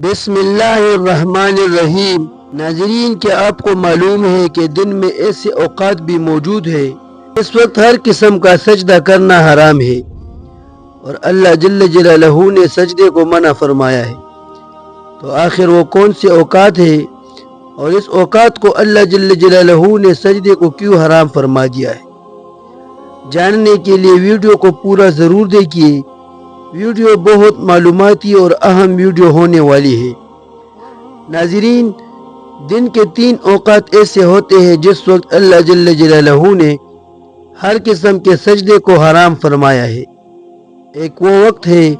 بسم اللہ الرحمن الرحیم۔ ناظرین، کیا آپ کو معلوم ہے کہ دن میں ایسے اوقات بھی موجود ہے اس وقت ہر قسم کا سجدہ کرنا حرام ہے اور اللہ جل جلالہ نے سجدے کو منع فرمایا ہے؟ تو آخر وہ کون سے اوقات ہے اور اس اوقات کو اللہ جل جلالہ نے سجدے کو کیوں حرام فرما دیا ہے؟ جاننے کے لیے ویڈیو کو پورا ضرور دیکھیے۔ ویڈیو بہت معلوماتی اور اہم ویڈیو ہونے والی ہے۔ ناظرین، دن کے 3 اوقات ایسے ہوتے ہیں جس وقت اللہ جل جلالہ نے ہر قسم کے سجدے کو حرام فرمایا ہے۔ ایک وہ وقت ہے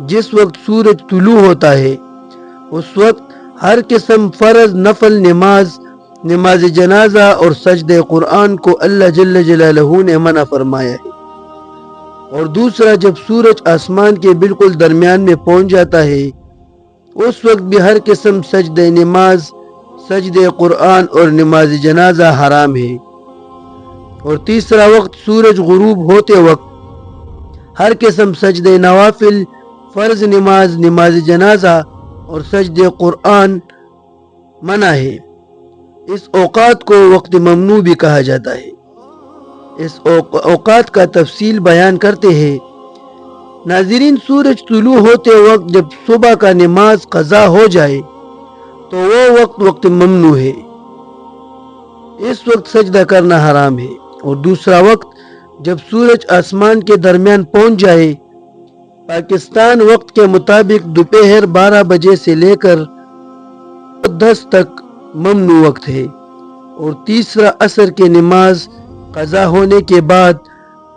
جس وقت سورج طلوع ہوتا ہے، اس وقت ہر قسم فرض نفل نماز جنازہ اور سجدہ قرآن کو اللہ جل جلالہ نے منع فرمایا ہے۔ اور دوسرا، جب سورج آسمان کے بالکل درمیان میں پہنچ جاتا ہے اس وقت بھی ہر قسم سجدہ نماز، سجدہ قرآن اور نماز جنازہ حرام ہے۔ اور تیسرا وقت، سورج غروب ہوتے وقت ہر قسم سجدہ نوافل، فرض نماز جنازہ اور سجدہ قرآن منع ہے۔ اس اوقات کو وقت ممنوع بھی کہا جاتا ہے۔ اس اوقات کا تفصیل بیان کرتے ہیں۔ ناظرین، سورج طلوع ہوتے وقت جب صبح کا نماز قضا ہو جائے تو وہ وقت ممنوع ہے، اس وقت سجدہ کرنا حرام ہے۔ اور دوسرا وقت، جب سورج آسمان کے درمیان پہنچ جائے، پاکستان وقت کے مطابق دوپہر 12 بجے سے لے کر 10 تک ممنوع وقت ہے۔ اور تیسرا، عصر کی نماز قضا ہونے کے بعد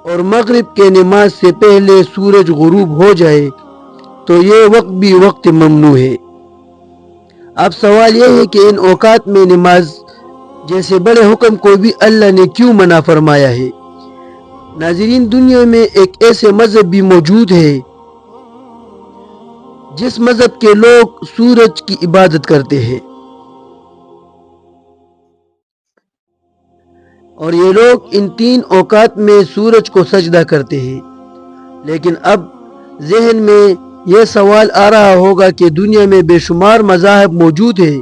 اور مغرب کے نماز سے پہلے سورج غروب ہو جائے تو یہ وقت بھی وقت ممنوع ہے۔ اب سوال یہ ہے کہ ان اوقات میں نماز جیسے بڑے حکم کو بھی اللہ نے کیوں منع فرمایا ہے؟ ناظرین، دنیا میں ایک ایسے مذہب بھی موجود ہے جس مذہب کے لوگ سورج کی عبادت کرتے ہیں، اور یہ لوگ ان 3 اوقات میں سورج کو سجدہ کرتے ہیں۔ لیکن اب ذہن میں یہ سوال آ رہا ہوگا کہ دنیا میں بے شمار مذاہب موجود ہیں،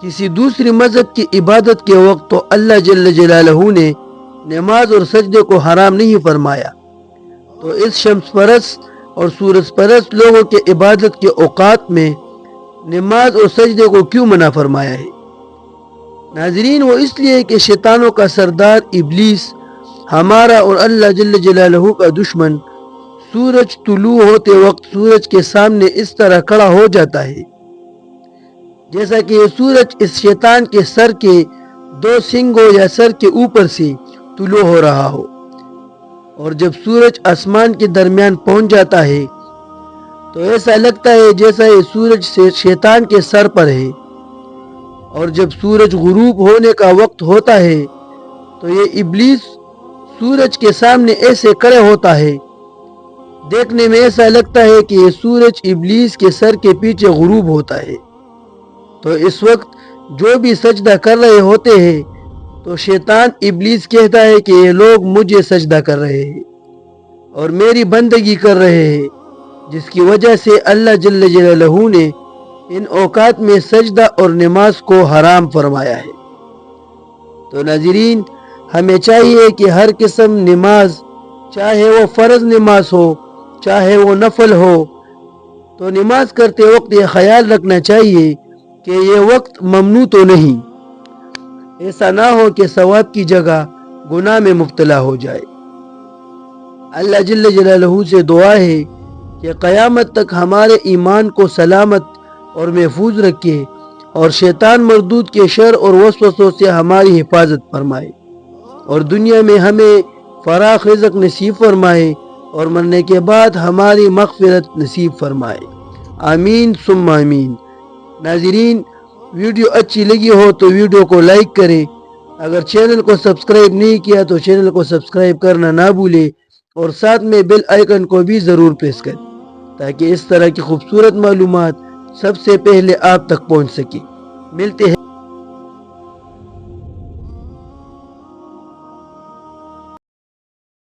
کسی دوسری مذہب کی عبادت کے وقت تو اللہ جل جلالہ نے نماز اور سجدے کو حرام نہیں فرمایا، تو اس شمس پرست اور سورج پرست لوگوں کے عبادت کے اوقات میں نماز اور سجدے کو کیوں منع فرمایا ہے؟ ناظرین، وہ اس لیے کہ شیطانوں کا سردار ابلیس، ہمارا اور اللہ جل جلالہ کا دشمن، سورج طلوع ہوتے وقت سورج کے سامنے اس طرح کھڑا ہو جاتا ہے جیسا کہ یہ سورج اس شیطان کے سر کے 2 سنگوں یا سر کے اوپر سے طلوع ہو رہا ہو۔ اور جب سورج آسمان کے درمیان پہنچ جاتا ہے تو ایسا لگتا ہے جیسا یہ سورج سے شیطان کے سر پر ہے۔ اور جب سورج غروب ہونے کا وقت ہوتا ہے تو یہ ابلیس سورج کے سامنے ایسے کھڑے ہوتا ہے، دیکھنے میں ایسا لگتا ہے کہ یہ سورج ابلیس کے سر کے پیچھے غروب ہوتا ہے۔ تو اس وقت جو بھی سجدہ کر رہے ہوتے ہیں تو شیطان ابلیس کہتا ہے کہ یہ لوگ مجھے سجدہ کر رہے ہیں اور میری بندگی کر رہے ہیں، جس کی وجہ سے اللہ جل جلالہ نے ان اوقات میں سجدہ اور نماز کو حرام فرمایا ہے۔ تو ناظرین، ہمیں چاہیے کہ ہر قسم نماز، چاہے وہ فرض نماز ہو چاہے وہ نفل ہو، تو نماز کرتے وقت یہ خیال رکھنا چاہیے کہ یہ وقت ممنوع تو نہیں، ایسا نہ ہو کہ ثواب کی جگہ گناہ میں مبتلا ہو جائے۔ اللہ جل جلالہ سے دعا ہے کہ قیامت تک ہمارے ایمان کو سلامت اور محفوظ رکھے اور شیطان مردود کے شر اور وسوسوں سے ہماری حفاظت فرمائے، اور دنیا میں ہمیں فراخ رزق نصیب فرمائے اور مرنے کے بعد ہماری مغفرت نصیب فرمائے۔ آمین ثم آمین۔ ناظرین، ویڈیو اچھی لگی ہو تو ویڈیو کو لائک کریں، اگر چینل کو سبسکرائب نہیں کیا تو چینل کو سبسکرائب کرنا نہ بھولیں، اور ساتھ میں بیل آئیکن کو بھی ضرور پریس کریں تاکہ اس طرح کی خوبصورت معلومات سب سے پہلے آپ تک پہنچ سکے۔ ملتے ہیں